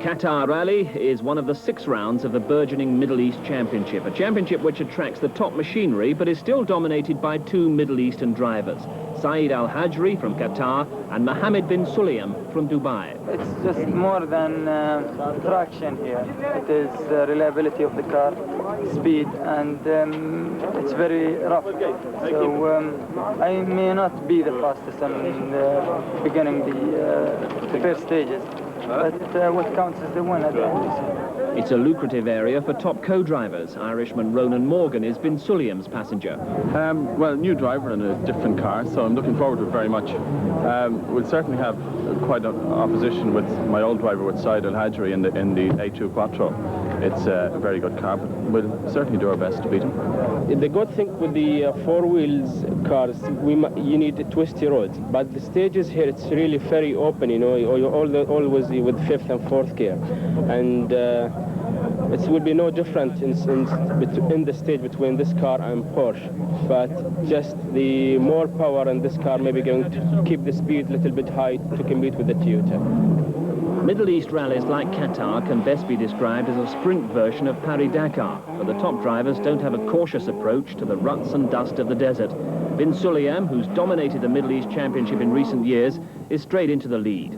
Qatar Rally is one of the 6 rounds of the burgeoning Middle East Championship, a championship which attracts the top machinery but is still dominated by 2 Middle Eastern drivers, Saeed Al Hajri from Qatar and Mohammed Bin Sulayem from Dubai. It's just more than traction here. It is the reliability of the car, speed, and it's very rough. So I may not be the fastest in the beginning, the first stages, but what counts is the win at the end. It's a lucrative area for top co-drivers. Irishman Ronan Morgan is Bin Sulayem's passenger. Well, new driver in a different car, so I'm looking forward to it very much. We'll certainly have quite an opposition with my old driver, with Saeed Al Hajri in the A2 Quattro. It's a very good car, but we'll certainly do our best to beat him. The good thing with the 4 wheels cars, you need twisty roads, but the stages here, it's really very open, you know, always with 5th and 4th gear, and it will be no different in the stage between this car and Porsche, but just the more power in this car may be going to keep the speed a little bit high to compete with the Toyota. Middle East rallies like Qatar can best be described as a sprint version of Paris-Dakar, but the top drivers don't have a cautious approach to the ruts and dust of the desert. Bin Sulayem, who's dominated the Middle East Championship in recent years, is straight into the lead.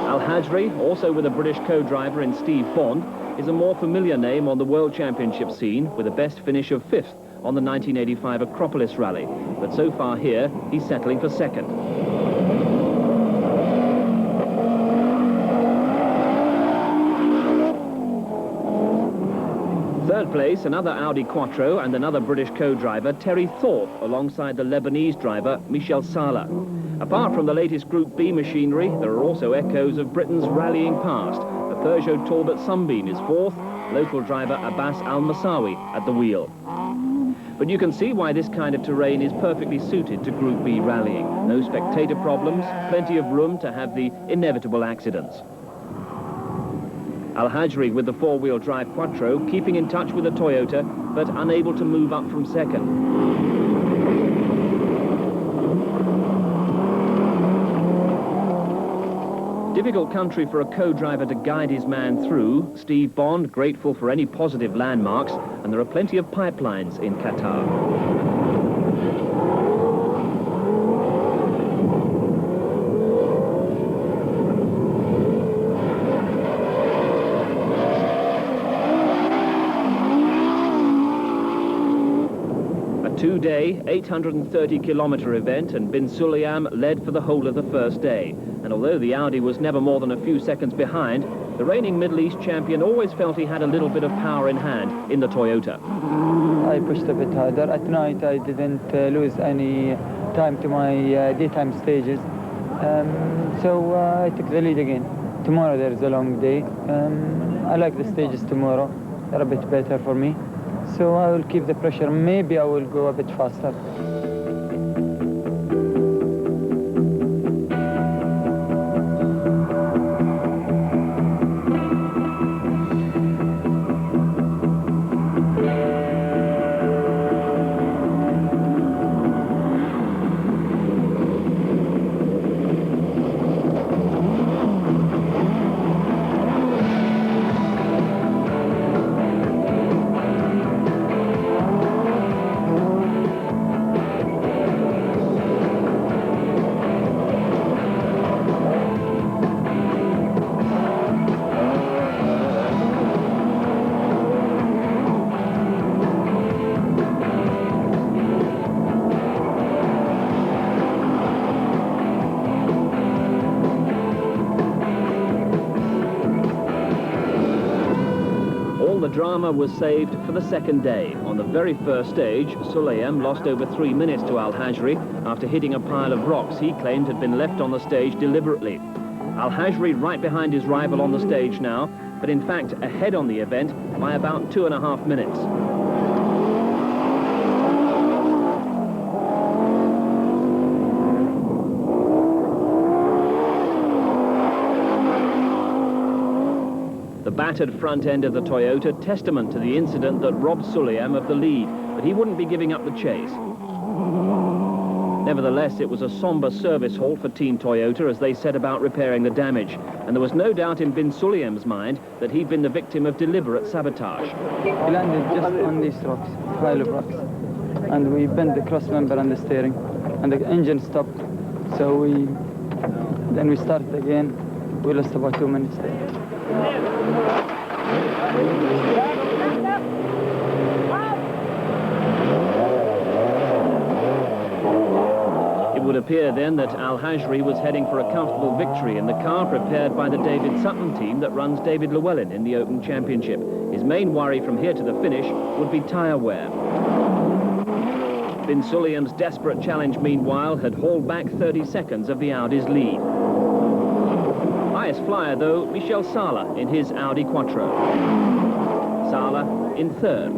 Al Hajri, also with a British co-driver in Steve Bond, is a more familiar name on the World Championship scene, with a best finish of 5th on the 1985 Acropolis Rally. But so far here, he's settling for 2nd. Third place, another Audi Quattro and another British co-driver, Terry Thorpe, alongside the Lebanese driver, Michel Saleh. Apart from the latest Group B machinery, there are also echoes of Britain's rallying past. The Peugeot Talbot Sunbeam is 4th, local driver Abbas Al-Masawi at the wheel. But you can see why this kind of terrain is perfectly suited to Group B rallying. No spectator problems, plenty of room to have the inevitable accidents. Al Hajri with the 4-wheel drive Quattro, keeping in touch with the Toyota, but unable to move up from 2nd. Difficult country for a co-driver to guide his man through. Steve Bond grateful for any positive landmarks, and there are plenty of pipelines in Qatar. Two-day, 830-kilometre event, and Bin Sulayem led for the whole of the first day. And although the Audi was never more than a few seconds behind, the reigning Middle East champion always felt he had a little bit of power in hand in the Toyota. I pushed a bit harder. At night, I didn't lose any time to my daytime stages. So I took the lead again. Tomorrow there is a long day. I like the stages tomorrow. They're a bit better for me. So I will keep the pressure. Maybe I will go a bit faster. The drama was saved for the 2nd day. On the very first stage, Sulayem lost over 3 minutes to Al Hajri after hitting a pile of rocks he claimed had been left on the stage deliberately. Al Hajri right behind his rival on the stage now, but in fact ahead on the event by about 2.5 minutes. The battered front end of the Toyota, testament to the incident that robbed Sulayem of the lead, but he wouldn't be giving up the chase. Nevertheless, it was a sombre service halt for Team Toyota as they set about repairing the damage. And there was no doubt in Bin Sulayem's mind that he'd been the victim of deliberate sabotage. We landed just on these rocks, pile of rocks. And we bent the cross member and the steering. And the engine stopped. So then we started again. We lost about 2 minutes there. It would appear then that Al Hajri was heading for a comfortable victory in the car prepared by the David Sutton team that runs David Llewellyn in the Open Championship. His main worry from here to the finish would be tyre wear. Bin Sulayem's desperate challenge, meanwhile, had hauled back 30 seconds of the Audi's lead. Highest flyer, though, Michel Saleh in his Audi Quattro. Saleh in third.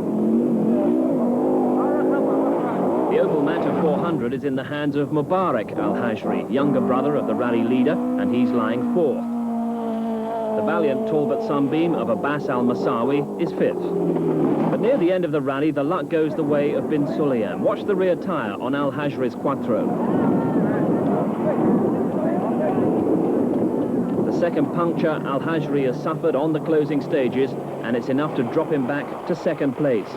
The Opel Mata 400 is in the hands of Mubarak Al Hajri, younger brother of the rally leader, and he's lying fourth. The valiant Talbot Sunbeam of Abbas Al Masawi is fifth. But near the end of the rally, the luck goes the way of Bin Sulayem. Watch the rear tyre on Al Hajri's Quattro. The second puncture Al Hajri has suffered on the closing stages, and it's enough to drop him back to second place.